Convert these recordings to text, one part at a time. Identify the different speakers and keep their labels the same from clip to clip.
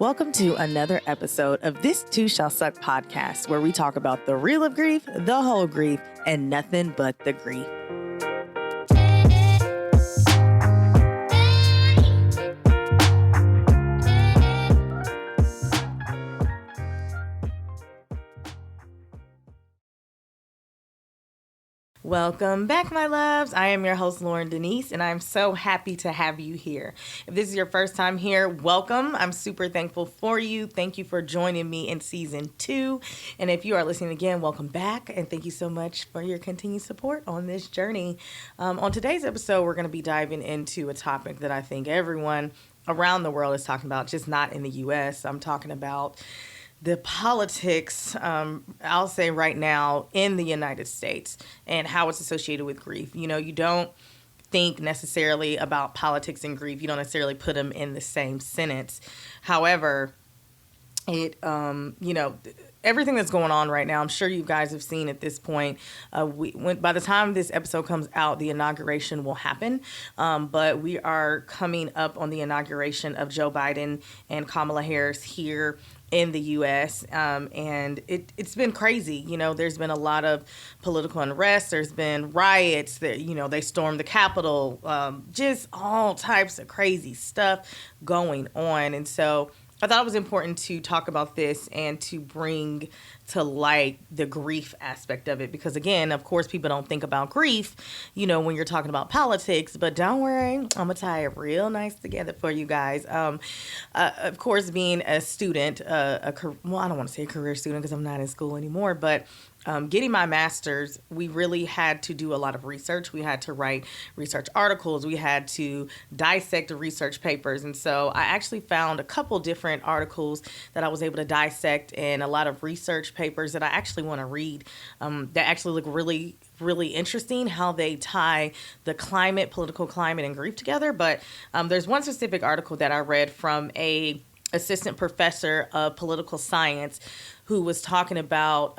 Speaker 1: Welcome to another episode of This Too Shall Suck podcast, where we talk about the real of grief, the whole grief, and nothing but the grief. Welcome back, my loves. I am your host, Loryn Denise, and I'm so happy to have you here. If this is your first time here, welcome. I'm super thankful for you. Thank you for joining me in season 2. And if you are listening again, welcome back. And thank you so much for your continued support on this journey. On today's episode, we're going to be diving into a topic that I think everyone around the world is talking about, just not in the U.S. I'm talking about the politics, I'll say right now, in the United States and how it's associated with grief. You know, you don't think necessarily about politics and grief. You don't necessarily put them in the same sentence. However, everything that's going on right now, I'm sure you guys have seen at this point. By the time this episode comes out, the inauguration will happen. But we are coming up on the inauguration of Joe Biden and Kamala Harris here in the U.S. And it's been crazy. You know, there's been a lot of political unrest. There's been riots. They stormed the Capitol. Just all types of crazy stuff going on. And so I thought it was important to talk about this and to bring to light the grief aspect of it. Because, again, of course, people don't think about grief, when you're talking about politics. But don't worry, I'm going to tie it real nice together for you guys. Of course, being a student, I don't want to say a career student because I'm not in school anymore, but getting my master's, we really had to do a lot of research. We had to write research articles. We had to dissect the research papers. And so I actually found a couple different articles that I was able to dissect and a lot of research papers that I actually want to read that actually look really, really interesting, how they tie the political climate, and grief together. But there's one specific article that I read from a assistant professor of political science who was talking about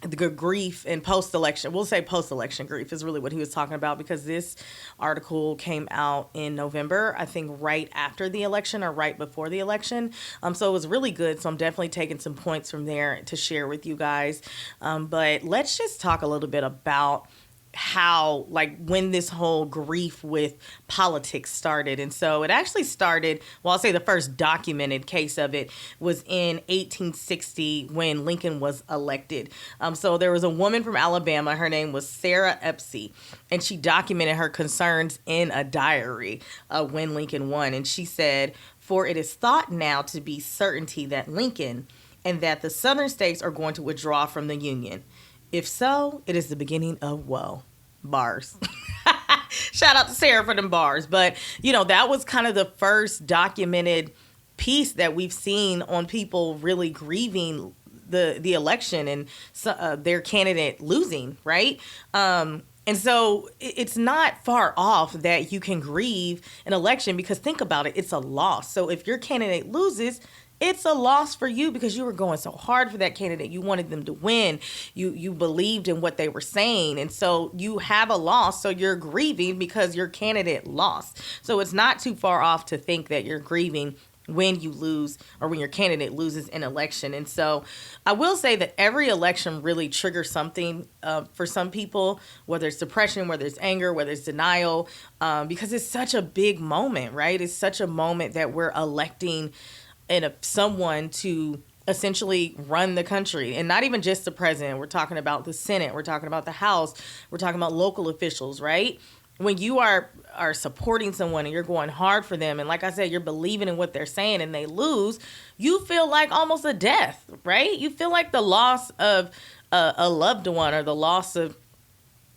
Speaker 1: the grief and post-election. We'll say post-election grief is really what he was talking about, because this article came out in November, I think right after the election or right before the election. So it was really good. So I'm definitely taking some points from there to share with you guys. But let's just talk a little bit about how, when this whole grief with politics started. And so it actually started, I'll say the first documented case of it was in 1860 when Lincoln was elected. So there was a woman from Alabama, her name was Sarah Epsey, and she documented her concerns in a diary when Lincoln won. And she said, "For it is thought now to be certainty that Lincoln and that the southern states are going to withdraw from the Union. If so, it is the beginning of woe." Bars. Shout out to Sarah for them bars. But, that was kind of the first documented piece that we've seen on people really grieving the election and their candidate losing, right? And so it's not far off that you can grieve an election, because think about it, it's a loss. So if your candidate loses, it's a loss for you because you were going so hard for that candidate. You wanted them to win. You believed in what they were saying. And so you have a loss. So you're grieving because your candidate lost. So it's not too far off to think that you're grieving when you lose or when your candidate loses an election. And so I will say that every election really triggers something for some people, whether it's depression, whether it's anger, whether it's denial, because it's such a big moment, right? It's such a moment that we're electing someone to essentially run the country, and not even just the president. We're talking about the Senate. We're talking about the House. We're talking about local officials, right? When you are supporting someone and you're going hard for them, and like I said, you're believing in what they're saying, and they lose, you feel like almost a death, right? You feel like the loss of a loved one or the loss of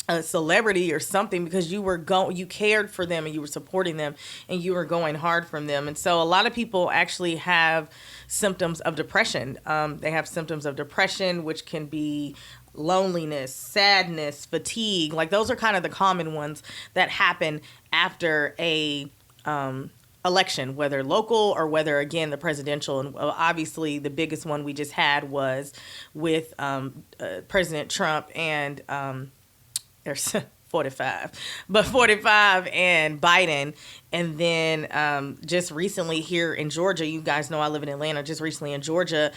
Speaker 1: a celebrity or something, because you cared for them and you were supporting them and you were going hard from them. And so a lot of people actually have symptoms of depression. They have symptoms of depression, which can be loneliness, sadness, fatigue. Those are kind of the common ones that happen after a election, whether local or whether, again, the presidential. And obviously the biggest one we just had was with President Trump and there's 45, but 45 and Biden. And then just recently here in Georgia, you guys know I live in Atlanta, just recently in Georgia,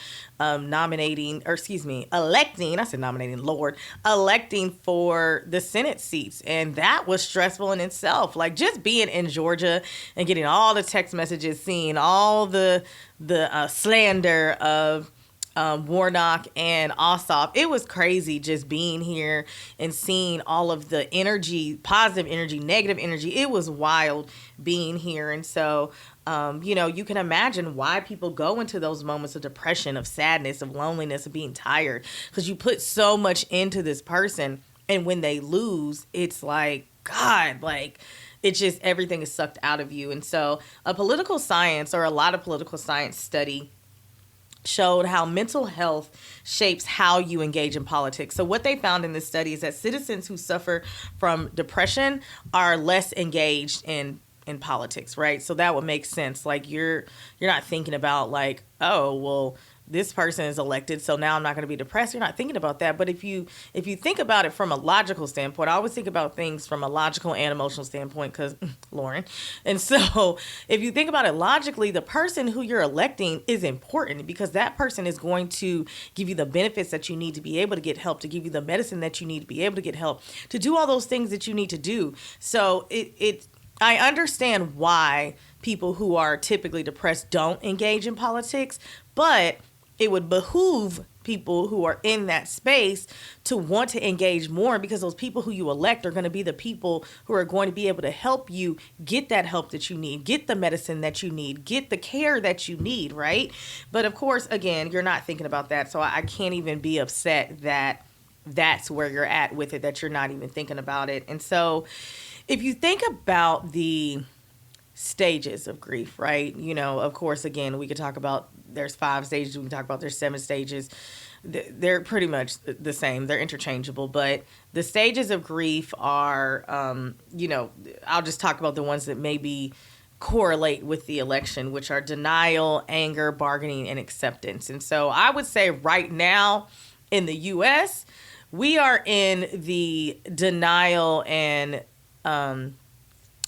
Speaker 1: electing for the Senate seats. And that was stressful in itself. Like just being in Georgia and getting all the text messages, seeing all the slander of Warnock and Ossoff. It was crazy just being here and seeing all of the energy, positive energy, negative energy. It was wild being here. And so, you can imagine why people go into those moments of depression, of sadness, of loneliness, of being tired, because you put so much into this person. And when they lose, it's like, God, like, it's just everything is sucked out of you. And so a lot of political science study showed how mental health shapes how you engage in politics. So what they found in this study is that citizens who suffer from depression are less engaged in politics, right? So that would make sense. Like you're not thinking about like, oh, well, this person is elected, so now I'm not going to be depressed. You're not thinking about that. But if you think about it from a logical standpoint, I always think about things from a logical and emotional standpoint because Loryn. And so if you think about it logically, the person who you're electing is important because that person is going to give you the benefits that you need to be able to get help, to give you the medicine that you need to be able to get help, to do all those things that you need to do. So I understand why people who are typically depressed don't engage in politics, but it would behoove people who are in that space to want to engage more because those people who you elect are going to be the people who are going to be able to help you get that help that you need, get the medicine that you need, get the care that you need, right? But of course, again, you're not thinking about that. So I can't even be upset that that's where you're at with it, that you're not even thinking about it. And so if you think about the stages of grief, right? Of course, again, we could talk about there's 5 stages. We can talk about there's 7 stages. They're pretty much the same. They're interchangeable. But the stages of grief are, I'll just talk about the ones that maybe correlate with the election, which are denial, anger, bargaining, and acceptance. And so I would say right now in the U.S., we are in the denial and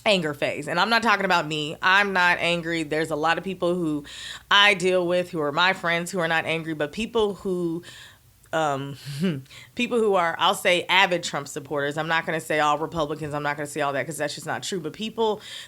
Speaker 1: anger phase. And I'm not talking about me. I'm not angry. There's a lot of people who I deal with who are my friends who are not angry, but people who are, I'll say, avid Trump supporters. I'm not going to say all Republicans. I'm not going to say all that because that's just not true. But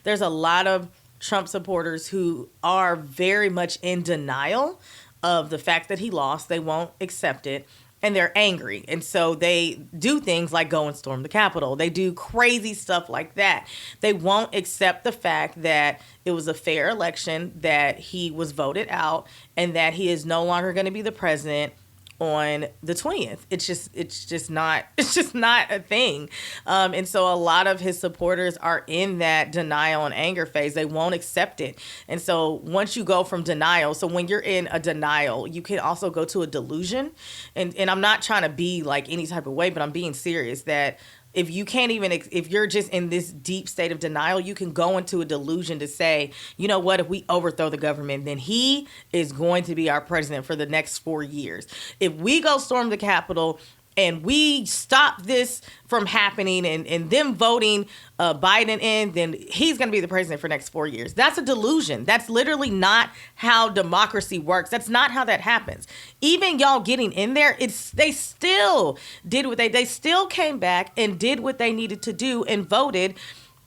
Speaker 1: there's a lot of Trump supporters who are very much in denial of the fact that he lost. They won't accept it. And they're angry. And so they do things like go and storm the Capitol. They do crazy stuff like that. They won't accept the fact that it was a fair election, that he was voted out, and that he is no longer going to be the president on the 20th. It's just not a thing. And so a lot of his supporters are in that denial and anger phase. They won't accept it. And so once you go from denial, so when you're in a denial, you can also go to a delusion. And I'm not trying to be like any type of way, but I'm being serious that if you're just in this deep state of denial, you can go into a delusion to say, you know what, if we overthrow the government, then he is going to be our president for the next 4 years. If we go storm the Capitol and we stop this from happening and them voting Biden in, then he's going to be the president for the next 4 years. That's a delusion. That's literally not how democracy works. That's not how that happens. Even y'all getting in there, they still did what they still came back and did what they needed to do and voted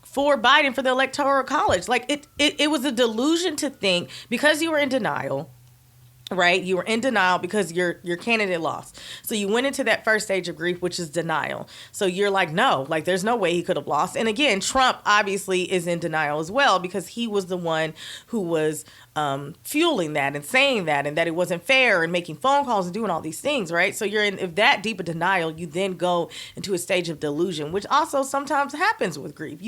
Speaker 1: for Biden for the Electoral College. Like it was a delusion to think because you were in denial. Right? You were in denial because your candidate lost. So you went into that first stage of grief, which is denial. So you're like, no, like there's no way he could have lost. And again, Trump obviously is in denial as well because he was the one who was fueling that and saying that and that it wasn't fair and making phone calls and doing all these things, right? So you're in that deep of denial, you then go into a stage of delusion, which also sometimes happens with grief.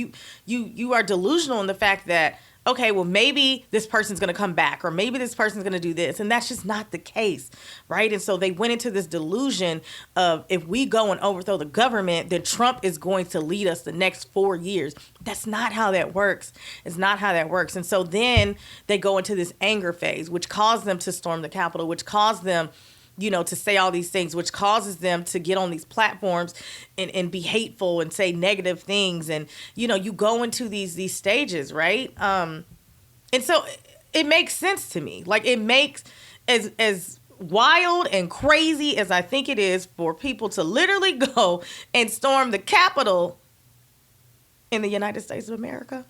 Speaker 1: You are delusional in the fact that, okay, well, maybe this person's going to come back or maybe this person's going to do this. And that's just not the case, right? And so they went into this delusion of if we go and overthrow the government, then Trump is going to lead us the next 4 years. That's not how that works. It's not how that works. And so then they go into this anger phase, which caused them to storm the Capitol, which caused them to say all these things, which causes them to get on these platforms and be hateful and say negative things. And, you go into these stages, right? And so it makes sense to me. Like, it makes as wild and crazy as I think it is for people to literally go and storm the Capitol in the United States of America.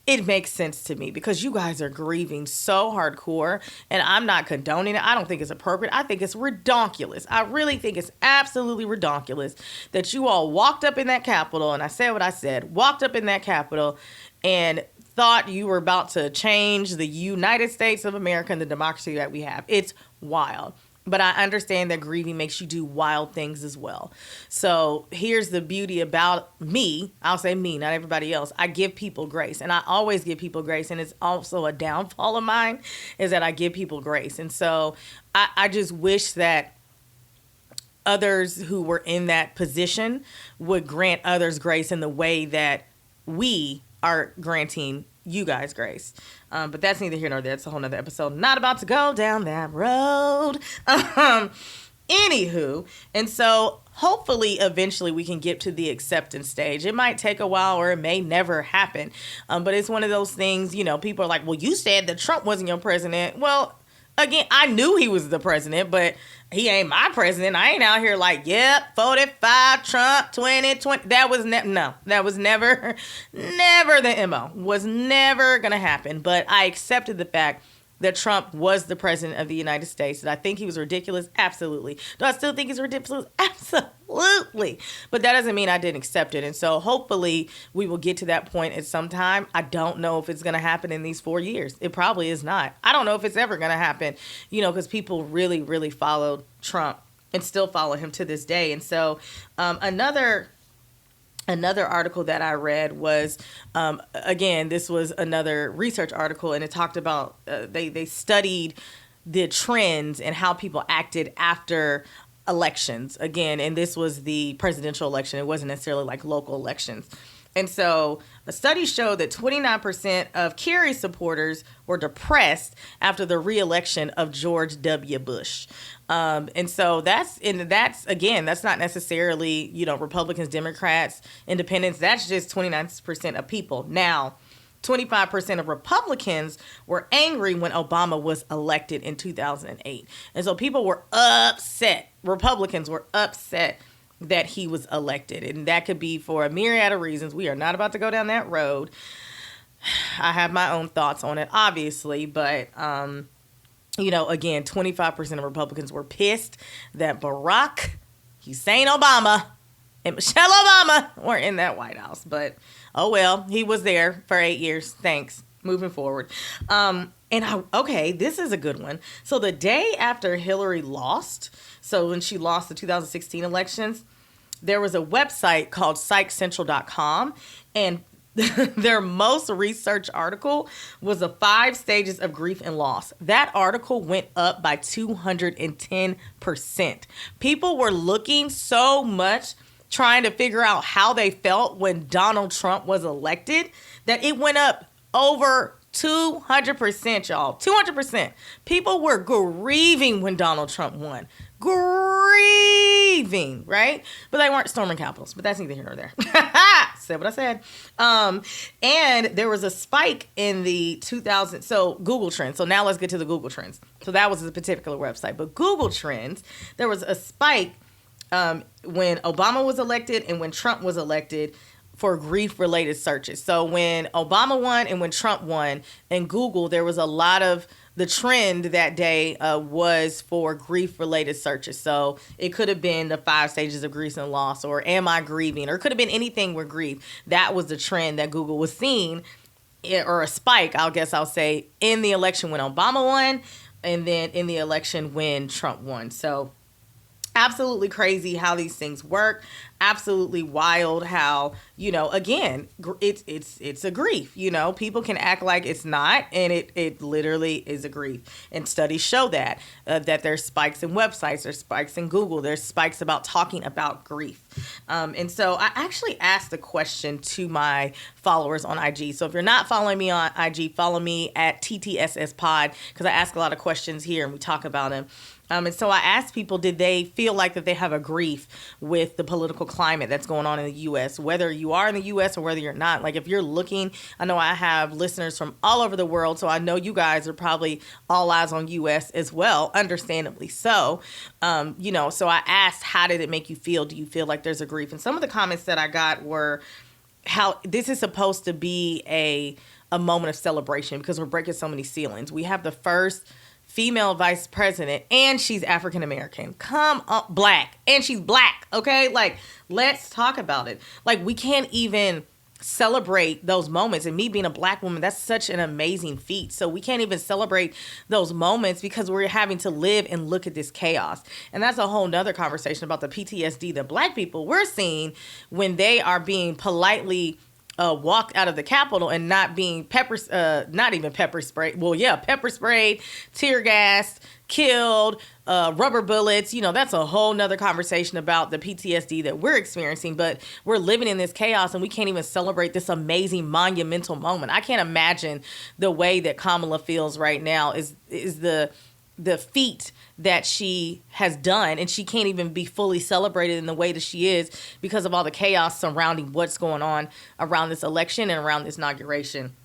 Speaker 1: It makes sense to me because you guys are grieving so hardcore, and I'm not condoning it. I don't think it's appropriate. I think it's redonkulous. I really think it's absolutely redonkulous that you all walked up in that Capitol, and I said what I said, walked up in that Capitol and thought you were about to change the United States of America and the democracy that we have. It's wild. But I understand that grieving makes you do wild things as well. So here's the beauty about me. I'll say me, not everybody else. I give people grace, and I always give people grace. And it's also a downfall of mine is that I give people grace. And so I just wish that others who were in that position would grant others grace in the way that we are granting you guys grace. But that's neither here nor there. It's a whole nother episode. Not about to go down that road. Anywho, and so hopefully eventually we can get to the acceptance stage. It might take a while or it may never happen. But it's one of those things, people are like, well, you said that Trump wasn't your president. Well, again, I knew he was the president, but he ain't my president. I ain't out here like, yep, 45, Trump, 2020. That was that was never the MO. Was never going to happen. But I accepted the fact that Trump was the president of the United States. Did I think he was ridiculous? Absolutely. Do I still think he's ridiculous? Absolutely. But that doesn't mean I didn't accept it. And so hopefully we will get to that point at some time. I don't know if it's going to happen in these 4 years. It probably is not. I don't know if it's ever going to happen, because people really, really followed Trump and still follow him to this day. And so Another article that I read was, again, this was another research article, and it talked about, they studied the trends and how people acted after elections. Again, and this was the presidential election. It wasn't necessarily like local elections. And so a study showed that 29% of Kerry supporters were depressed after the re-election of George W. Bush. And so that's not necessarily, Republicans, Democrats, independents. That's just 29% of people. Now, 25% of Republicans were angry when Obama was elected in 2008. And so people were upset. Republicans were upset that he was elected. And that could be for a myriad of reasons. We are not about to go down that road. I have my own thoughts on it, obviously. But, again, 25% of Republicans were pissed that Barack Hussein Obama and Michelle Obama were in that White House. But, oh well, he was there for 8 years. Thanks. Moving forward. This is a good one. So the day after Hillary lost, so when she lost the 2016 elections, there was a website called psychcentral.com, and their most researched article was the 5 stages of grief and loss. That article went up by 210%. People were looking so much trying to figure out how they felt when Donald Trump was elected that it went up over 200%, y'all. 200%. People were grieving when Donald Trump won. Grieving, right? But they weren't storming capitals. But that's neither here nor there. Said what I said. And there was a spike in the 2000. So Google Trends. So now let's get to the Google Trends. So that was a particular website. But Google Trends, there was a spike when Obama was elected and when Trump was elected for grief-related searches. So when Obama won and when Trump won, in Google, there was a lot of the trend that day was for grief-related searches. So it could have been the 5 stages of grief and loss, or am I grieving, or it could have been anything with grief. That was the trend that Google was seeing, or a spike, I'll say, in the election when Obama won, and then in the election when Trump won. So absolutely crazy how these things work. absolutely wild how, again, it's a grief. People can act like it's not, and it literally is a grief. And studies show that there's spikes in websites, there's spikes in Google, there's spikes about talking about grief. And so I actually asked a question to my followers on IG. So if you're not following me on IG, follow me at TTSS Pod, because I ask a lot of questions here and we talk about them. And so I asked people, did they feel like that they have a grief with the political climate that's going on in the U.S., whether you are in the U.S. or whether you're not? Like, if you're looking, I know I have listeners from all over the world, so I know you guys are probably all eyes on U.S. as well, understandably so. So I asked, how did it make you feel? Do you feel like there's a grief? And some of the comments that I got were how this is supposed to be a moment of celebration because we're breaking so many ceilings. We have the first female vice president, and she's African American. Come on, black, and she's black. Okay, like, let's talk about it. Like, we can't even celebrate those moments. And me being a black woman, that's such an amazing feat. So we can't even celebrate those moments because we're having to live and look at this chaos. And that's a whole nother conversation about the PTSD that black people we're seeing when they are being politely walked out of the Capitol and not being not even pepper sprayed. Well, yeah, pepper sprayed, tear gassed, killed, rubber bullets. That's a whole nother conversation about the PTSD that we're experiencing. But we're living in this chaos and we can't even celebrate this amazing monumental moment. I can't imagine the way that Kamala feels right now is the feat that she has done, and she can't even be fully celebrated in the way that she is because of all the chaos surrounding what's going on around this election and around this inauguration.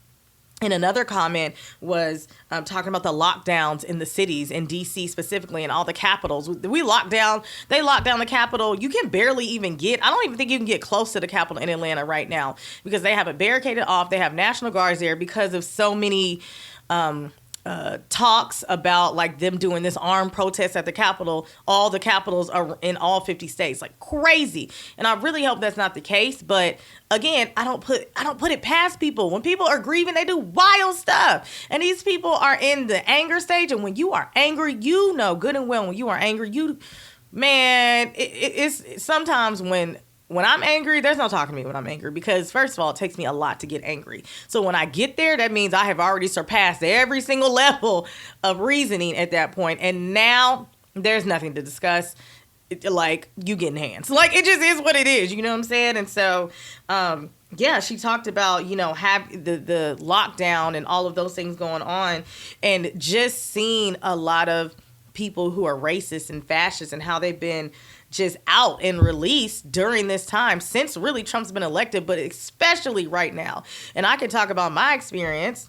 Speaker 1: And another comment was talking about the lockdowns in the cities, in D.C. specifically, and all the capitals. They locked down the Capitol. You can barely even I don't even think you can get close to the Capitol in Atlanta right now because they have it barricaded off. They have National Guards there because of so many talks about like them doing this armed protest at the Capitol. All the capitals are in all 50 states, like crazy. And I really hope that's not the case. But again, I don't put it past people. When people are grieving, they do wild stuff. And these people are in the anger stage. And when you are angry, you know good and well when you are angry, it's sometimes when I'm angry, there's no talking to me when I'm angry because, first of all, it takes me a lot to get angry. So when I get there, that means I have already surpassed every single level of reasoning at that point. And now there's nothing to discuss. Like, you getting hands. Like, it just is what it is. You know what I'm saying? And so, she talked about, have the lockdown and all of those things going on and just seeing a lot of people who are racist and fascist and how they've been just out and released during this time since really Trump's been elected, but especially right now. And I can talk about my experience.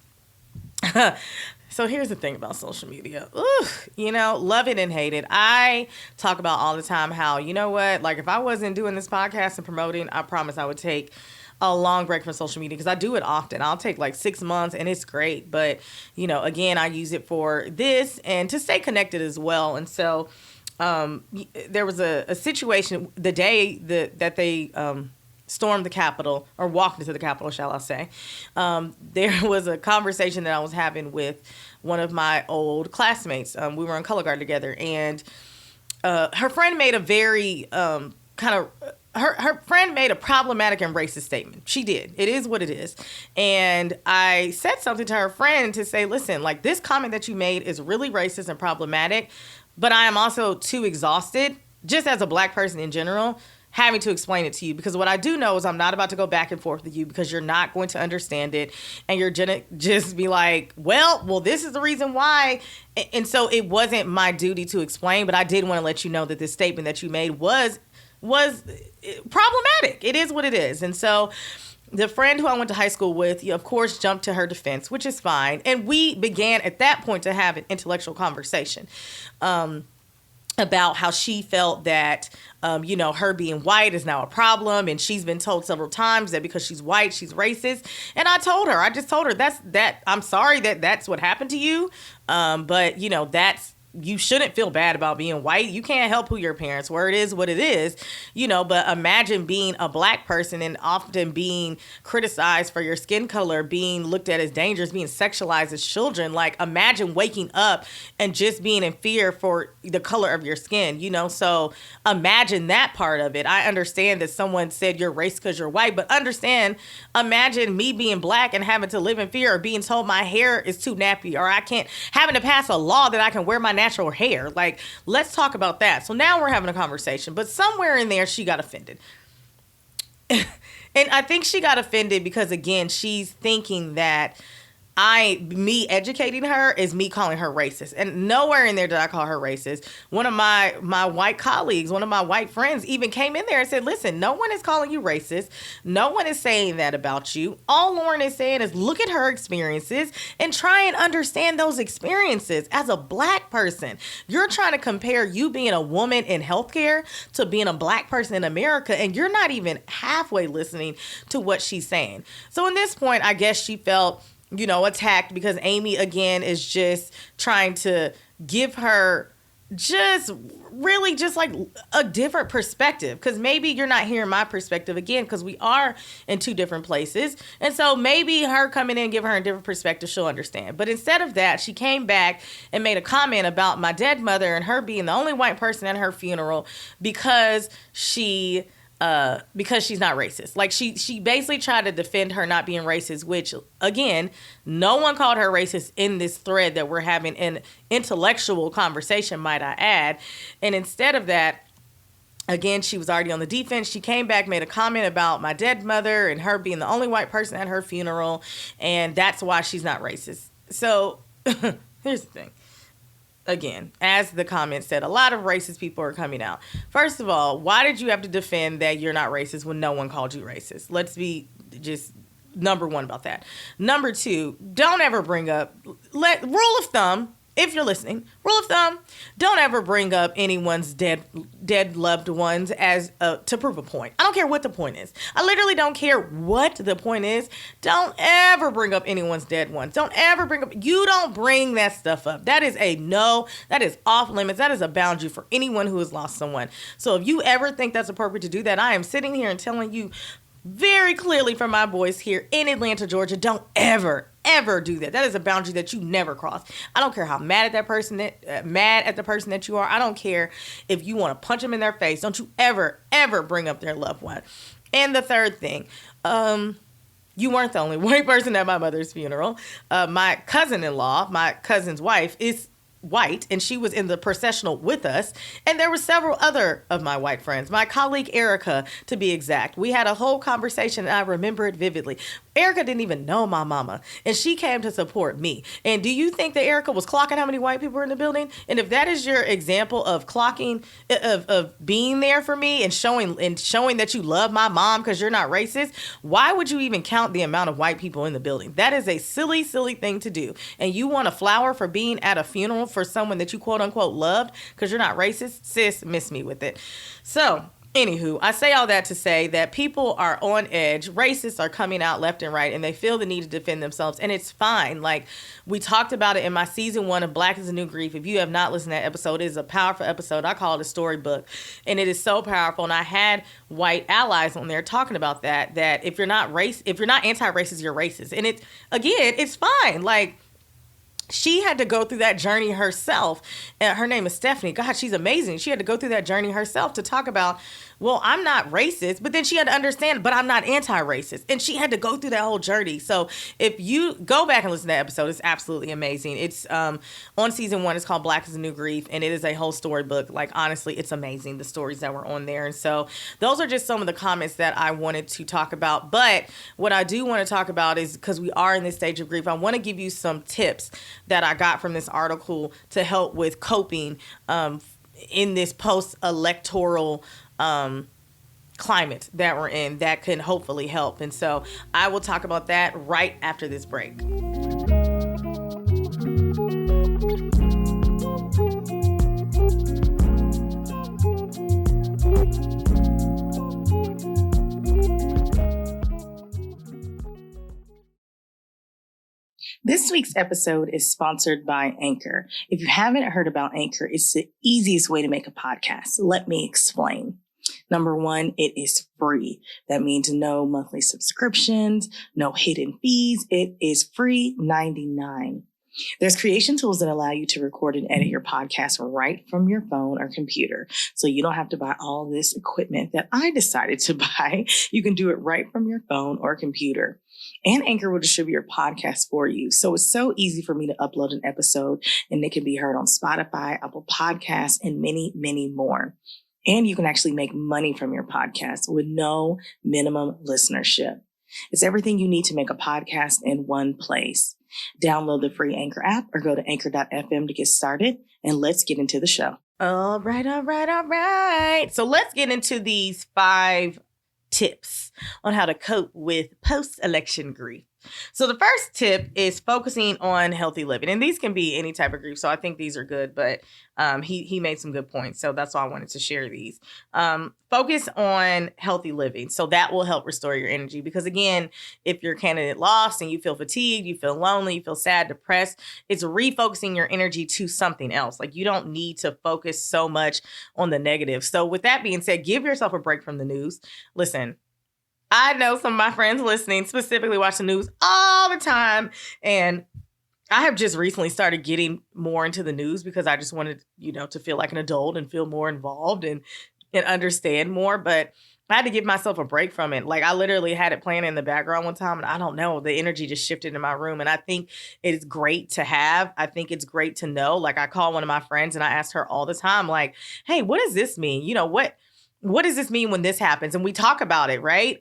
Speaker 1: So here's the thing about social media. Love it and hate it. I talk about all the time how, like if I wasn't doing this podcast and promoting, I promise I would take a long break from social media because I do it often. I'll take like 6 months and it's great. But, again, I use it for this and to stay connected as well. And so there was a situation the day that they stormed the Capitol, or walked into the Capitol, shall I say. There was a conversation that I was having with one of my old classmates. We were in color guard together, and her friend made a very her friend made a problematic and racist statement. She did. It is what it is. And I said something to her friend to say, listen, like this comment that you made is really racist and problematic. But I am also too exhausted, just as a black person in general, having to explain it to you. Because what I do know is I'm not about to go back and forth with you because you're not going to understand it. And you're going to just be like, well, this is the reason why. And so it wasn't my duty to explain. But I did want to let you know that this statement that you made was problematic. It is what it is. And so the friend who I went to high school with, of course, jumped to her defense, which is fine. And we began at that point to have an intellectual conversation about how she felt that, her being white is now a problem. And she's been told several times that because she's white, she's racist. And I told her, I'm sorry that that's what happened to you. But, you shouldn't feel bad about being white. You can't help who your parents were. It is what it is, but imagine being a black person and often being criticized for your skin color, being looked at as dangerous, being sexualized as children. Like, imagine waking up and just being in fear for the color of your skin, So imagine that part of it. I understand that someone said you're racist because you're white, but imagine me being black and having to live in fear, or being told my hair is too nappy, or having to pass a law that I can wear my natural hair. Like, let's talk about that. So now we're having a conversation, but somewhere in there she got offended. And I think she got offended because, again, she's thinking that me educating her is me calling her racist. And nowhere in there did I call her racist. One of my white colleagues, one of my white friends even came in there and said, listen, no one is calling you racist. No one is saying that about you. All Loryn is saying is look at her experiences and try and understand those experiences as a black person. You're trying to compare you being a woman in healthcare to being a black person in America, and you're not even halfway listening to what she's saying. So in this point, I guess she felt attacked because Amy, again, is just trying to give her just like a different perspective. Because maybe you're not hearing my perspective, again, because we are in two different places. And so maybe her coming in and giving her a different perspective, she'll understand. But instead of that, she came back and made a comment about my dead mother and her being the only white person at her funeral because she's not racist. Like, she basically tried to defend her not being racist, which, again, no one called her racist in this thread that we're having, an intellectual conversation, might I add. And instead of that, again, she was already on the defense. She came back, made a comment about my dead mother and her being the only white person at her funeral, and that's why she's not racist. So here's the thing. Again, as the comment said, a lot of racist people are coming out. First of all, why did you have to defend that you're not racist when no one called you racist? Let's be just number one about that. Number two, don't ever bring up, rule of thumb, if you're listening, rule of thumb, don't ever bring up anyone's dead loved ones as to prove a point. I don't care what the point is. I literally don't care what the point is. Don't ever bring up anyone's dead ones. You don't bring that stuff up. That is a no. That is off limits. That is a boundary for anyone who has lost someone. So if you ever think that's appropriate to do that, I am sitting here and telling you very clearly from my boys here in Atlanta, Georgia, don't ever do that. That is a boundary that you never cross. I don't care how mad at the person that you are. I don't care if you want to punch them in their face. Don't you ever bring up their loved one. And the third thing, you weren't the only white person at my mother's funeral. My cousin-in-law, my cousin's wife, is white, and she was in the processional with us, and there were several other of my white friends, my colleague Erica, to be exact. We had a whole conversation, and I remember it vividly. Erica didn't even know my mama, and she came to support me. And do you think that Erica was clocking how many white people were in the building? And if that is your example of clocking, of being there for me and showing that you love my mom because you're not racist, why would you even count the amount of white people in the building? That is a silly thing to do. And you want a flower for being at a funeral for someone that you quote unquote loved because you're not racist? Sis, miss me with it. So, anywho, I say all that to say that people are on edge. Racists are coming out left and right, and they feel the need to defend themselves, and it's fine. Like, we talked about it in my season 1 of Black is the New Grief. If you have not listened to that episode, it is a powerful episode. I call it a storybook, and it is so powerful. And I had white allies on there talking about that if you're not anti-racist, you're racist. And it's fine. Like, she had to go through that journey herself. And her name is Stephanie. God, she's amazing. She had to go through that journey herself to talk about, well, I'm not racist, but then she had to understand, but I'm not anti-racist. And she had to go through that whole journey. So if you go back and listen to that episode, it's absolutely amazing. It's on season 1. It's called Black is the New Grief, and it is a whole storybook. Like, honestly, it's amazing, the stories that were on there. And so those are just some of the comments that I wanted to talk about. But what I do want to talk about is, because we are in this stage of grief, I want to give you some tips that I got from this article to help with coping in this post-electoral climate that we're in, that can hopefully help. And so I will talk about that right after this break.
Speaker 2: This
Speaker 1: This week's episode is sponsored by Anchor. If you haven't heard about Anchor, it's the easiest way to make a podcast. Let me explain. Number one, it is free. That means no monthly subscriptions, no hidden fees. It is free 99. There's creation tools that allow you to record and edit your podcast right from your phone or computer. So you don't have to buy all this equipment that I decided to buy. You can do it right from your phone or computer. And Anchor will distribute your podcast for you. So it's so easy for me to upload an episode, and it can be heard on Spotify, Apple Podcasts, and many, many more. And you can actually make money from your podcast with no minimum listenership. It's everything you need to make a podcast in one place. Download the free Anchor app or go to anchor.fm to get started, and let's get into the show. All right. So let's get into these 5 tips on how to cope with post-election grief. So the first tip is focusing on healthy living. And these can be any type of grief. So I think these are good, but he made some good points. So that's why I wanted to share these. Focus on healthy living. So that will help restore your energy. Because again, if your candidate lost and you feel fatigued, you feel lonely, you feel sad, depressed, it's refocusing your energy to something else. Like you don't need to focus so much on the negative. So with that being said, give yourself a break from the news. Listen, I know some of my friends listening specifically watch the news all the time. And I have just recently started getting more into the news because I just wanted, to feel like an adult and feel more involved and understand more. But I had to give myself a break from it. Like I literally had it playing in the background one time and I don't know, the energy just shifted in my room. And I think it is great to have. I think it's great to know. Like I call one of my friends and I ask her all the time, like, hey, what does this mean? What does this mean when this happens? And we talk about it, right?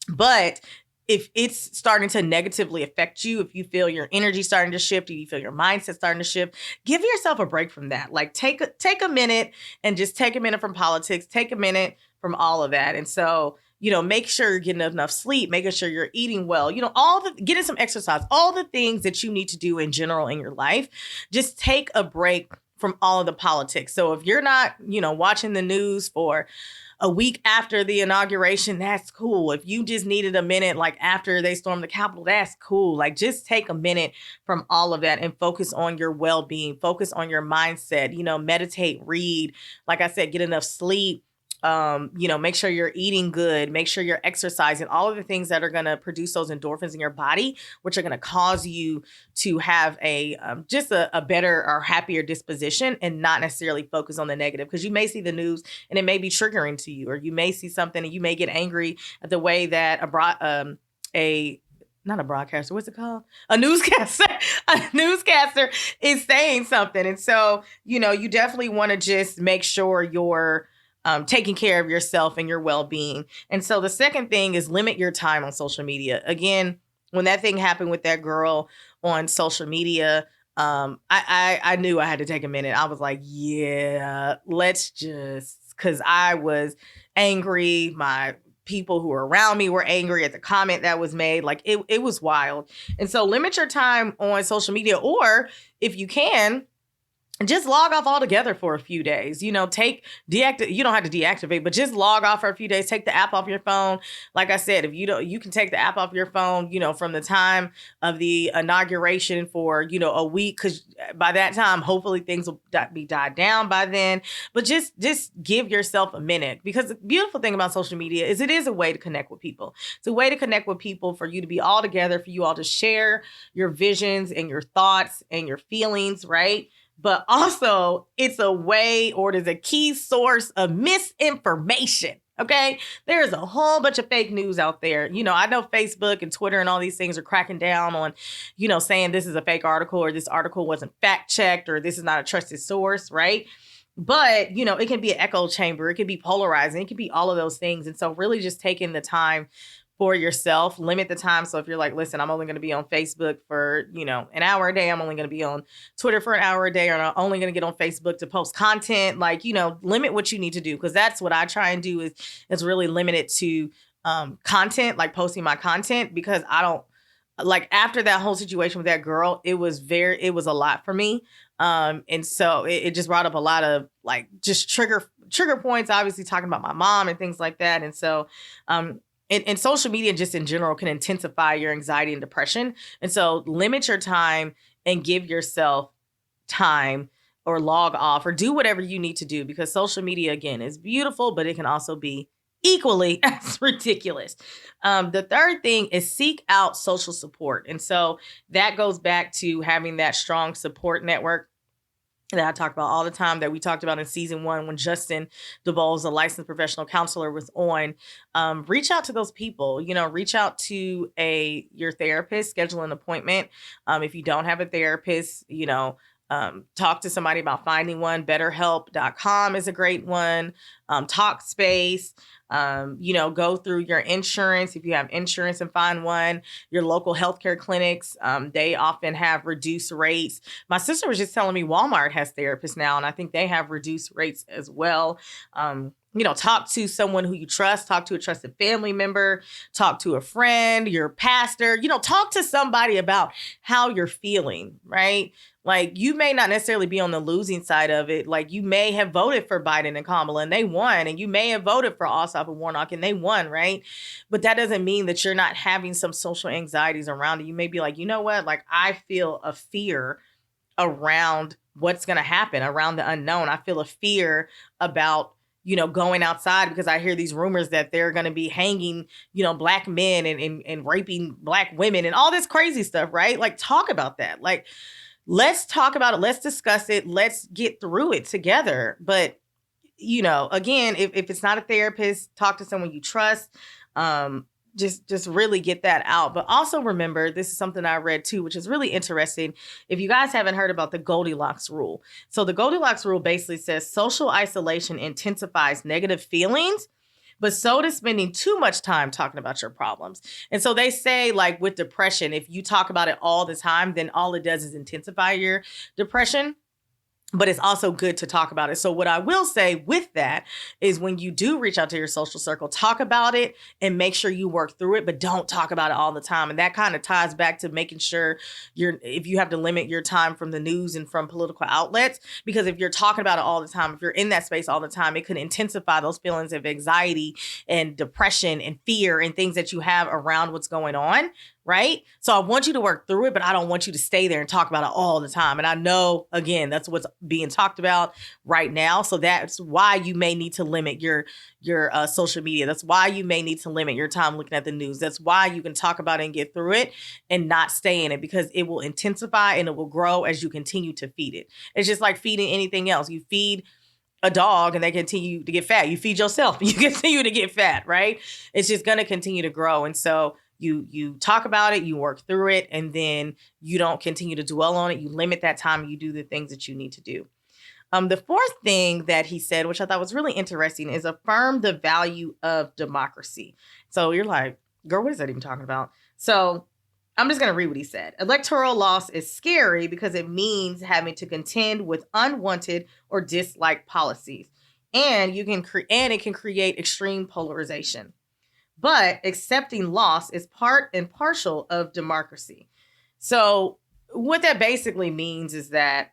Speaker 1: But if it's starting to negatively affect you, if you feel your energy starting to shift, if you feel your mindset starting to shift, give yourself a break from that. Like take a minute and just take a minute from politics, take a minute from all of that. And so, make sure you're getting enough sleep, making sure you're eating well, getting some exercise, all the things that you need to do in general in your life. Just take a break from all of the politics. So if you're not, watching the news for a week after the inauguration, that's cool. If you just needed a minute, like after they stormed the Capitol, that's cool. Like just take a minute from all of that and focus on your well-being, focus on your mindset, meditate, read, like I said, get enough sleep. Make sure you're eating good, make sure you're exercising, all of the things that are going to produce those endorphins in your body, which are going to cause you to have a better or happier disposition and not necessarily focus on the negative. Because you may see the news and it may be triggering to you, or you may see something and you may get angry at the way that not a broadcaster, what's it called? A newscaster. A newscaster is saying something. And so, you definitely want to just make sure you're taking care of yourself and your well-being. And so the second thing is limit your time on social media. Again, when that thing happened with that girl on social media, I knew I had to take a minute. I was like, yeah, because I was angry. My people who were around me were angry at the comment that was made. Like it was wild. And so limit your time on social media, or if you can, just log off altogether for a few days. You don't have to deactivate, but just log off for a few days. Take the app off your phone. Like I said, if you can take the app off your phone, from the time of the inauguration for, a week, because by that time, hopefully things will be died down by then. But just give yourself a minute, because the beautiful thing about social media is it is a way to connect with people. It's a way to connect with people, for you to be all together, for you all to share your visions and your thoughts and your feelings, right? But also it's a way, or it is a key source of misinformation. Okay. There's a whole bunch of fake news out there. I know Facebook and Twitter and all these things are cracking down on, saying this is a fake article, or this article wasn't fact checked, or this is not a trusted source. Right. But, it can be an echo chamber. It can be polarizing. It can be all of those things. And so really just taking the time for yourself, limit the time. So if you're like, listen, I'm only going to be on Facebook for, an hour a day. I'm only going to be on Twitter for an hour a day, or I'm only going to get on Facebook to post content. Like, limit what you need to do. Because that's what I try and do is really limit it to content, like posting my content, because I don't, like, after that whole situation with that girl, it was a lot for me. And so it just brought up a lot of like just trigger points, obviously talking about my mom and things like that. And so, and social media just in general can intensify your anxiety and depression. And so limit your time and give yourself time, or log off, or do whatever you need to do, because social media, again, is beautiful, but it can also be equally as ridiculous. The third thing is seek out social support. And so that goes back to having that strong support network that I talk about all the time, that we talked about in season 1 when Justin DeBowles, a licensed professional counselor, was on. Reach out to those people. Reach out to your therapist, schedule an appointment. If you don't have a therapist, talk to somebody about finding one. BetterHelp.com is a great one. Talkspace. Go through your insurance. If you have insurance, and find one. Your local healthcare clinics, they often have reduced rates. My sister was just telling me Walmart has therapists now, and I think they have reduced rates as well. Talk to someone who you trust, talk to a trusted family member, talk to a friend, your pastor, talk to somebody about how you're feeling, right? Like, you may not necessarily be on the losing side of it. Like, you may have voted for Biden and Kamala and they won, and you may have voted for Ossoff and Warnock and they won, right? But that doesn't mean that you're not having some social anxieties around it. You may be like, you know what? Like, I feel a fear around what's going to happen, around the unknown. I feel a fear about going outside because I hear these rumors that they're going to be hanging, black men and raping black women and all this crazy stuff, right? Like, talk about that. Like, let's talk about it. Let's discuss it. Let's get through it together. But, again, if it's not a therapist, talk to someone you trust. Just really get that out. But also remember, this is something I read too, which is really interesting. If you guys haven't heard about the Goldilocks rule. So the Goldilocks rule basically says social isolation intensifies negative feelings, but so does spending too much time talking about your problems. And so they say, like, with depression, if you talk about it all the time, then all it does is intensify your depression. But it's also good to talk about it. So what I will say with that is, when you do reach out to your social circle, talk about it and make sure you work through it, but don't talk about it all the time. And that kind of ties back to making sure if you have to limit your time from the news and from political outlets, because if you're talking about it all the time, if you're in that space all the time, it could intensify those feelings of anxiety and depression and fear and things that you have around what's going on. Right? So I want you to work through it, but I don't want you to stay there and talk about it all the time. And I know, again, that's what's being talked about right now. So that's why you may need to limit your social media. That's why you may need to limit your time looking at the news. That's why you can talk about it and get through it and not stay in it, because it will intensify and it will grow as you continue to feed it. It's just like feeding anything else. You feed a dog and they continue to get fat. You feed yourself, you continue to get fat, right? It's just going to continue to grow. And so you talk about it, you work through it, and then you don't continue to dwell on it. You limit that time, you do the things that you need to do. The fourth thing that he said, which I thought was really interesting, is affirm the value of democracy. So you're like, girl, what is that even talking about? So I'm just going to read what he said. Electoral loss is scary because it means having to contend with unwanted or disliked policies. And it can create extreme polarization. But accepting loss is part and parcel of democracy. So what that basically means is that,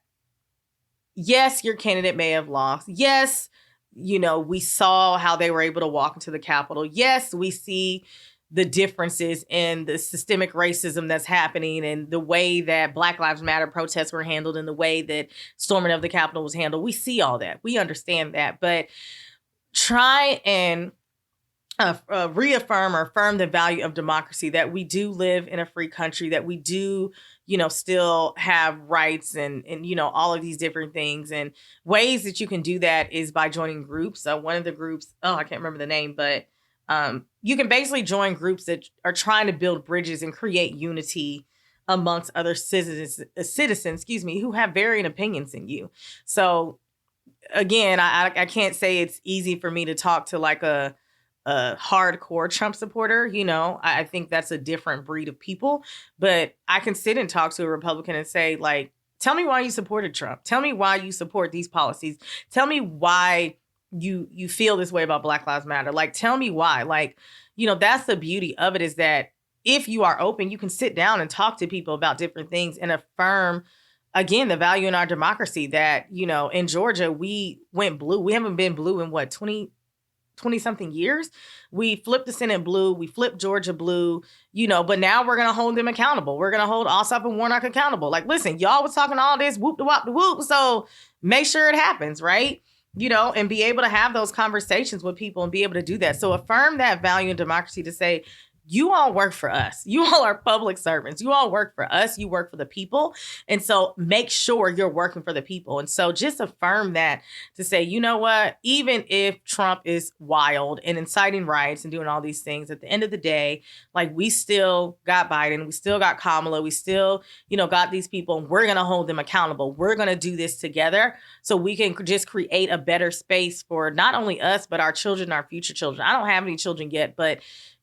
Speaker 1: yes, your candidate may have lost. Yes, we saw how they were able to walk into the Capitol. Yes, we see the differences in the systemic racism that's happening and the way that Black Lives Matter protests were handled and the way that storming of the Capitol was handled. We see all that. We understand that. But try and reaffirm or affirm the value of democracy, that we do live in a free country, that we do, still have rights and all of these different things. And ways that you can do that is by joining groups. One of the groups, I can't remember the name, but you can basically join groups that are trying to build bridges and create unity amongst other citizens, who have varying opinions than you. So again, I can't say it's easy for me to talk to like a hardcore Trump supporter. I think that's a different breed of people, but I can sit and talk to a Republican and say, like, tell me why you supported Trump. Tell me why you support these policies. Tell me why you feel this way about Black Lives Matter. Like, tell me why. Like, that's the beauty of it, is that if you are open, you can sit down and talk to people about different things and affirm, again, the value in our democracy that, in Georgia, we went blue. We haven't been blue in 20 20 something years. We flipped the Senate blue, we flipped Georgia blue, but now we're going to hold them accountable. We're going to hold Ossoff and Warnock accountable. Like, listen, y'all was talking all this whoop de wop de whoop. So make sure it happens, right? And be able to have those conversations with people and be able to do that. So affirm that value in democracy to say, you all work for us. You all are public servants. You all work for us. You work for the people. And so make sure you're working for the people. And so just affirm that to say, you know what, even if Trump is wild and inciting riots and doing all these things, at the end of the day, like, we still got Biden, we still got Kamala, we still, got these people, and we're going to hold them accountable. We're going to do this together so we can just create a better space for not only us, but our children, our future children. I don't have any children yet, but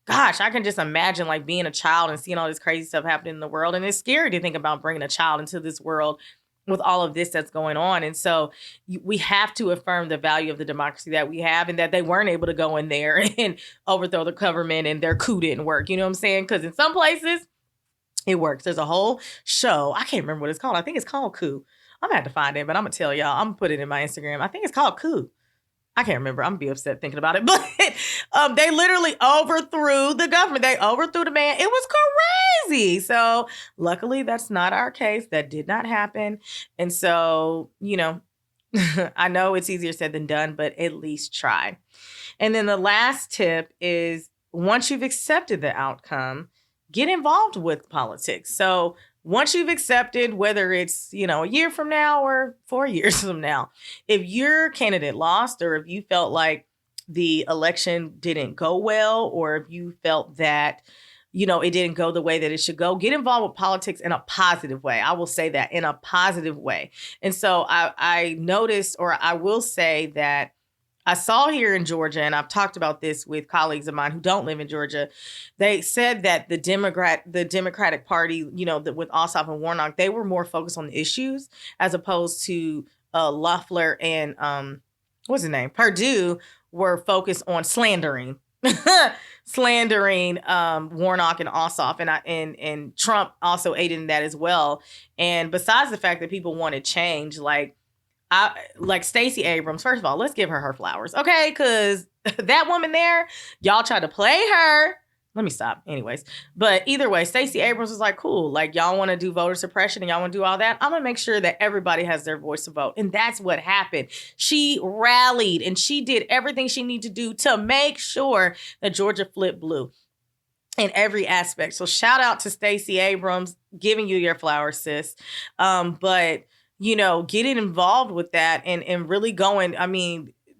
Speaker 1: gosh, I can just imagine like being a child and seeing all this crazy stuff happening in the world. And it's scary to think about bringing a child into this world with all of this that's going on. And so we have to affirm the value of the democracy that we have, and that they weren't able to go in there and overthrow the government and their coup didn't work. You know what I'm saying? Because in some places it works. There's a whole show. I can't remember what it's called. I think it's called Coup. I'm going to have to find it, but I'm going to tell y'all. I'm going to put it in my Instagram. I think it's called Coup. I can't remember. I'm going to be upset thinking about it. But they literally overthrew the government. They overthrew the man. It was crazy. So luckily, that's not our case. That did not happen. And so, I know it's easier said than done, but at least try. And then the last tip is, once you've accepted the outcome, get involved with politics. So once you've accepted, whether it's, a year from now or 4 years from now, if your candidate lost, or if you felt like the election didn't go well, or if you felt that, it didn't go the way that it should go, get involved with politics in a positive way. I will say that, in a positive way. And so I noticed, or I will say that I saw here in Georgia, and I've talked about this with colleagues of mine who don't live in Georgia. They said that the Democratic Party, with Ossoff and Warnock, they were more focused on the issues, as opposed to Loeffler and what's his name, Perdue, were focused on slandering Warnock and Ossoff, and Trump also aided in that as well. And besides the fact that people wanted change, like Stacey Abrams, first of all, let's give her flowers, okay? Because that woman there, y'all tried to play her. Let me stop. Anyways, but either way, Stacey Abrams was like, cool, like, y'all want to do voter suppression and y'all want to do all that. I'm going to make sure that everybody has their voice to vote. And that's what happened. She rallied and she did everything she needed to do to make sure that Georgia flipped blue in every aspect. So shout out to Stacey Abrams, giving you your flowers, sis. But getting involved with that and really going,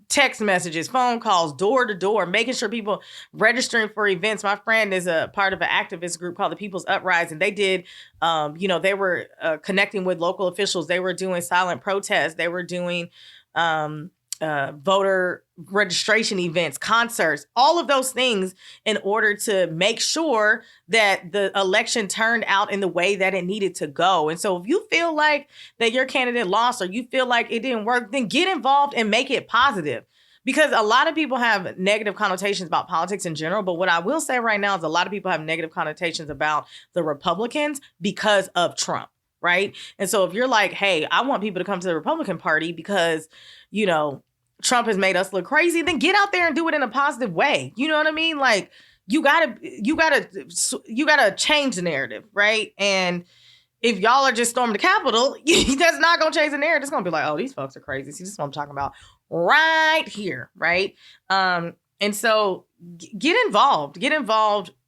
Speaker 1: text messages, phone calls, door to door, making sure people registering for events. My friend is a part of an activist group called the People's Uprising. They did, they were connecting with local officials. They were doing silent protests. They were doing voter registration events, concerts, all of those things in order to make sure that the election turned out in the way that it needed to go. And so if you feel like that your candidate lost, or you feel like it didn't work, then get involved and make it positive. Because a lot of people have negative connotations about politics in general. But what I will say right now is a lot of people have negative connotations about the Republicans because of Trump, right? And so if you're like, hey, I want people to come to the Republican Party because, Trump has made us look crazy, then get out there and do it in a positive way. You know what I mean? Like, you gotta change the narrative, right? And if y'all are just storming the Capitol, that's not gonna change the narrative. It's gonna be like, oh, these folks are crazy. See, this is what I'm talking about right here, right? And so get involved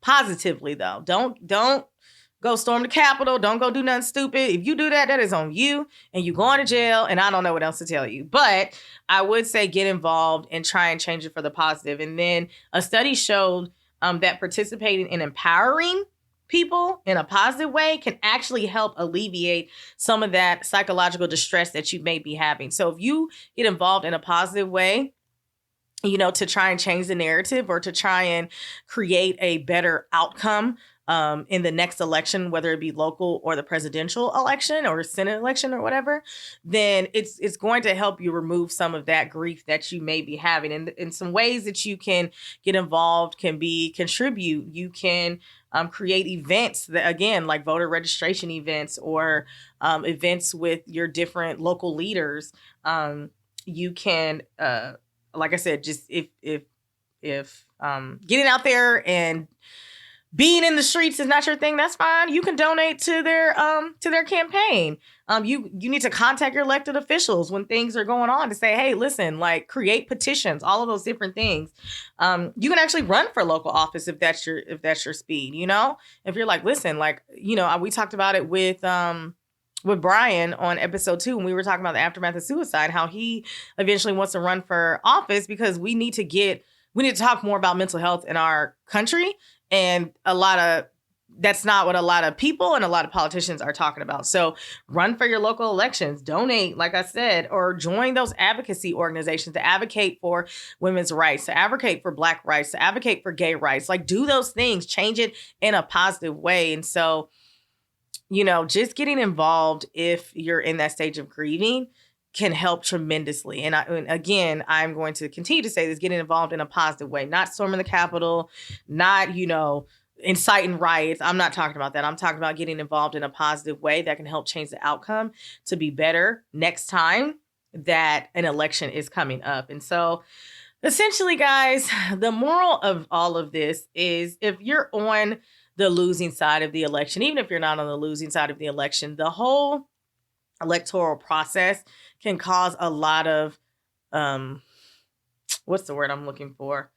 Speaker 1: positively, though. Don't go storm the Capitol. Don't go do nothing stupid. If you do that, that is on you, and you going to jail, and I don't know what else to tell you. But I would say get involved and try and change it for the positive. And then a study showed that participating in empowering people in a positive way can actually help alleviate some of that psychological distress that you may be having. So if you get involved in a positive way, to try and change the narrative, or to try and create a better outcome in the next election, whether it be local or the presidential election or Senate election or whatever, then it's going to help you remove some of that grief that you may be having. And in some ways that you can get involved can be contribute. You can create events that, again, like voter registration events, or events with your different local leaders. You can, like I said, just if if getting out there and being in the streets is not your thing, that's fine. You can donate to their campaign. You need to contact your elected officials when things are going on to say, hey, listen, like create petitions, all of those different things. You can actually run for local office if that's your speed. You know, if you're like, listen, like, you know, we talked about it with Brian on episode 2 when we were talking about the aftermath of suicide, how he eventually wants to run for office because we need to talk more about mental health in our country. And that's not what a lot of people and a lot of politicians are talking about. So run for your local elections, donate, like I said, or join those advocacy organizations to advocate for women's rights, to advocate for Black rights, to advocate for gay rights. Like do those things, change it in a positive way. And so, you know, just getting involved if you're in that stage of grieving can help tremendously. And again, I'm going to continue to say this, getting involved in a positive way, not storming the Capitol, not, you know, inciting riots. I'm not talking about that. I'm talking about getting involved in a positive way that can help change the outcome to be better next time that an election is coming up. And so essentially, guys, the moral of all of this is if you're on the losing side of the election, even if you're not on the losing side of the election, the whole electoral process can cause a lot of, what's the word I'm looking for?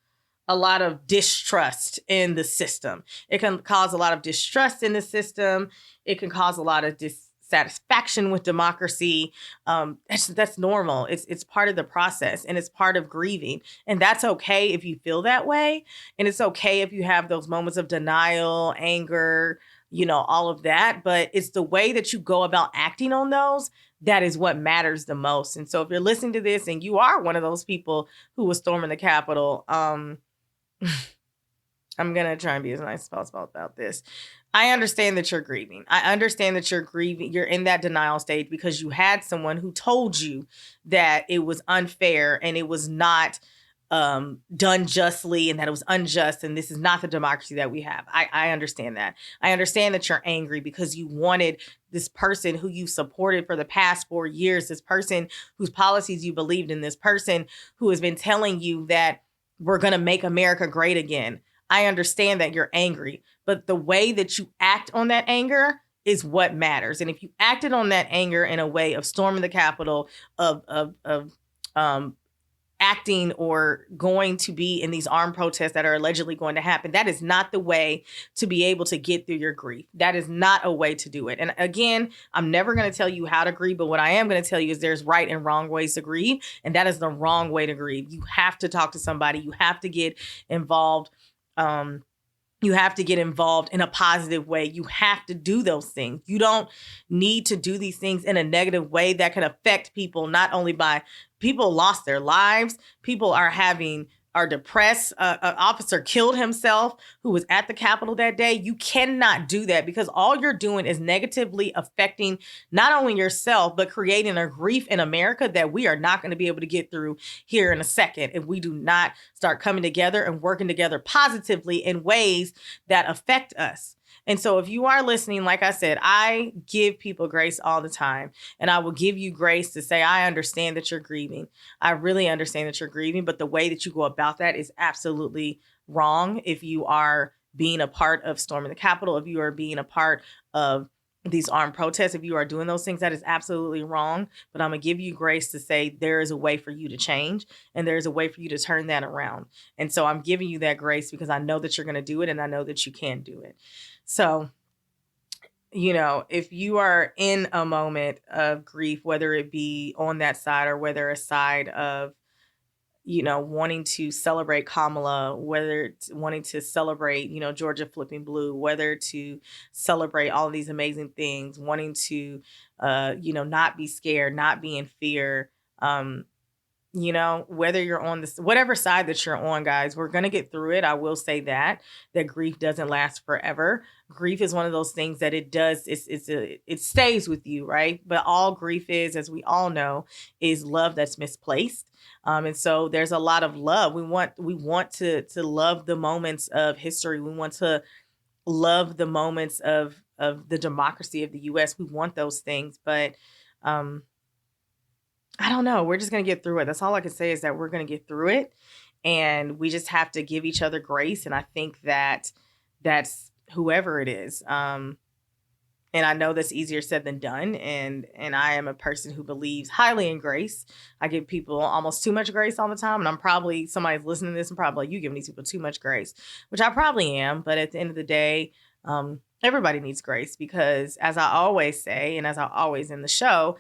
Speaker 1: A lot of distrust in the system. It can cause a lot of distrust in the system. It can cause a lot of dissatisfaction with democracy. That's normal. It's part of the process and it's part of grieving. And that's okay if you feel that way. And it's okay if you have those moments of denial, anger, you know, all of that. But it's the way that you go about acting on those that is what matters the most. And so if you're listening to this and you are one of those people who was storming the Capitol, I'm going to try and be as nice as possible about this. I understand that you're grieving. I understand that you're grieving. You're in that denial stage because you had someone who told you that it was unfair and it was not done justly and that it was unjust and this is not the democracy that we have. I understand that. I understand that you're angry because you wanted this person who you supported for the past 4 years, this person whose policies you believed in, this person who has been telling you that we're going to make America great again. I understand that you're angry, but the way that you act on that anger is what matters. And if you acted on that anger in a way of storming the Capitol, of acting or going to be in these armed protests that are allegedly going to happen, that is not the way to be able to get through your grief. That is not a way to do it. And again, I'm never going to tell you how to grieve, but what I am going to tell you is there's right and wrong ways to grieve, and that is the wrong way to grieve. You have to talk to somebody. You have to get involved. You have to get involved in a positive way. You have to do those things. You don't need to do these things in a negative way that can affect people, not only by people lost their lives, people are depressed. An officer killed himself who was at the Capitol that day. You cannot do that because all you're doing is negatively affecting not only yourself, but creating a grief in America that we are not going to be able to get through here in a second if we do not start coming together and working together positively in ways that affect us. And so if you are listening, like I said, I give people grace all the time, and I will give you grace to say, I understand that you're grieving. I really understand that you're grieving, but the way that you go about that is absolutely wrong. If you are being a part of storming the Capitol, if you are being a part of these armed protests, if you are doing those things, that is absolutely wrong. But I'm going to give you grace to say there is a way for you to change and there is a way for you to turn that around. And so I'm giving you that grace because I know that you're going to do it and I know that you can do it. So, you know, if you are in a moment of grief, whether it be on that side or whether a side of, you know, wanting to celebrate Kamala, whether it's wanting to celebrate, you know, Georgia flipping blue, whether to celebrate all of these amazing things, wanting to, you know, not be scared, not be in fear, you know, whether you're on this, whatever side that you're on, guys, we're going to get through it. I will say that grief doesn't last forever. Grief is one of those things that it stays with you, right? But all grief is, as we all know, is love that's misplaced. And so there's a lot of love. We want to love the moments of history. We want to love the moments of the democracy of the US. We want those things, but, I don't know. We're just going to get through it. That's all I can say is that we're going to get through it. And we just have to give each other grace. And I think that that's whoever it is. And I know that's easier said than done. And I am a person who believes highly in grace. I give people almost too much grace all the time. And I'm probably, somebody's listening to this and probably like, you giving these people too much grace, which I probably am. But at the end of the day, everybody needs grace, because as I always say, and as I always in the show,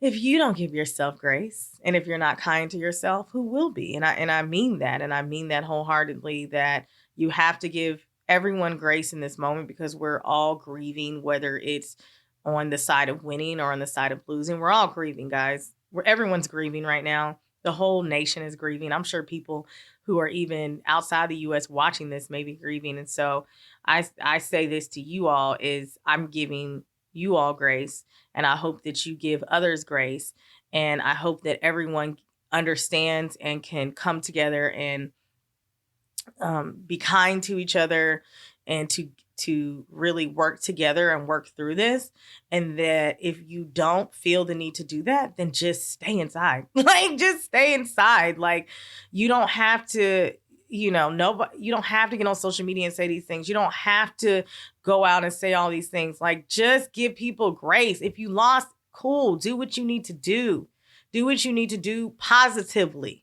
Speaker 1: if you don't give yourself grace, and if you're not kind to yourself, who will be? And I mean that. And I mean that wholeheartedly, that you have to give everyone grace in this moment, because we're all grieving, whether it's on the side of winning or on the side of losing. We're all grieving, guys. Everyone's grieving right now. The whole nation is grieving. I'm sure people who are even outside the U.S. watching this may be grieving. And so I say this to you all is I'm giving you all grace, and I hope that you give others grace. And I hope that everyone understands and can come together and be kind to each other, and to really work together and work through this. And that if you don't feel the need to do that, then just stay inside. Like, just stay inside. Like, you don't have to, you don't have to get on social media and say these things. You don't have to go out and say all these things. Like, just give people grace. If you lost, cool. Do what you need to do. Do what you need to do positively,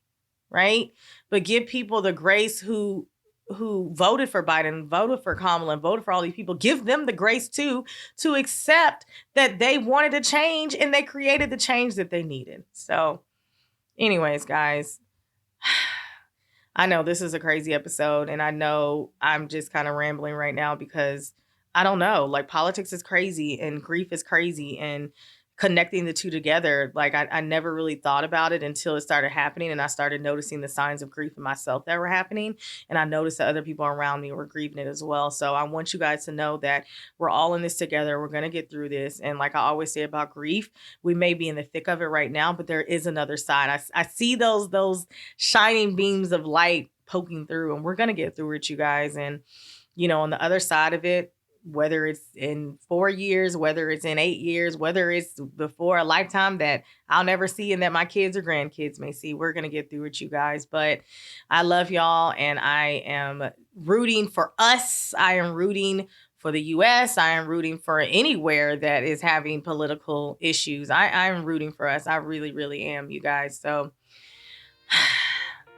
Speaker 1: right? But give people the grace who voted for Biden, voted for Kamala, and voted for all these people. Give them the grace too, to accept that they wanted a change and they created the change that they needed. So anyways, guys, I know this is a crazy episode, and I know I'm just kind of rambling right now because I don't know, like, politics is crazy and grief is crazy, and connecting the two together, like I never really thought about it until it started happening, and I started noticing the signs of grief in myself that were happening, and I noticed that other people around me were grieving it as well. So I want you guys to know that we're all in this together. We're going to get through this. And like I always say about grief, we may be in the thick of it right now, but there is another side. I see those shining beams of light poking through, and we're going to get through it, you guys. And on the other side of it, whether it's in 4 years, whether it's in 8 years, whether it's before a lifetime that I'll never see and that my kids or grandkids may see, we're going to get through it, you guys. But I love y'all, and I am rooting for us. I am rooting for the U.S. I am rooting for anywhere that is having political issues. I'm rooting for us. I really, really am, you guys. So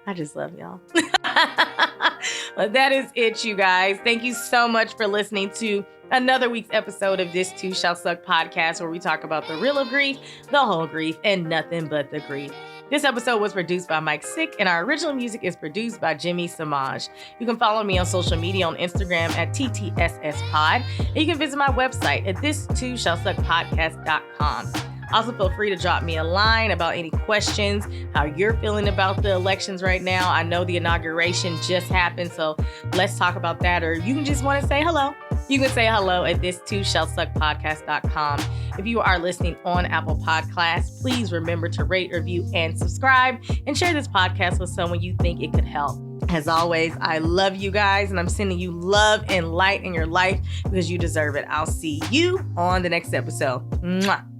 Speaker 1: I just love y'all. But that is it, you guys. Thank you so much for listening to another week's episode of This Too Shall Suck podcast, where we talk about the real of grief, the whole grief, and nothing but the grief. This episode was produced by Mike Sick, and our original music is produced by Jimmy Samaj. You can follow me on social media on Instagram at TTSSPod, and you can visit my website at thistooshallsuckpodcast.com. Also, feel free to drop me a line about any questions, how you're feeling about the elections right now. I know the inauguration just happened, so let's talk about that. Or you can just want to say hello. You can say hello at thistooshallsuckpodcast.com. If you are listening on Apple Podcasts, please remember to rate, review, and subscribe, and share this podcast with someone you think it could help. As always, I love you guys, and I'm sending you love and light in your life because you deserve it. I'll see you on the next episode. Mwah.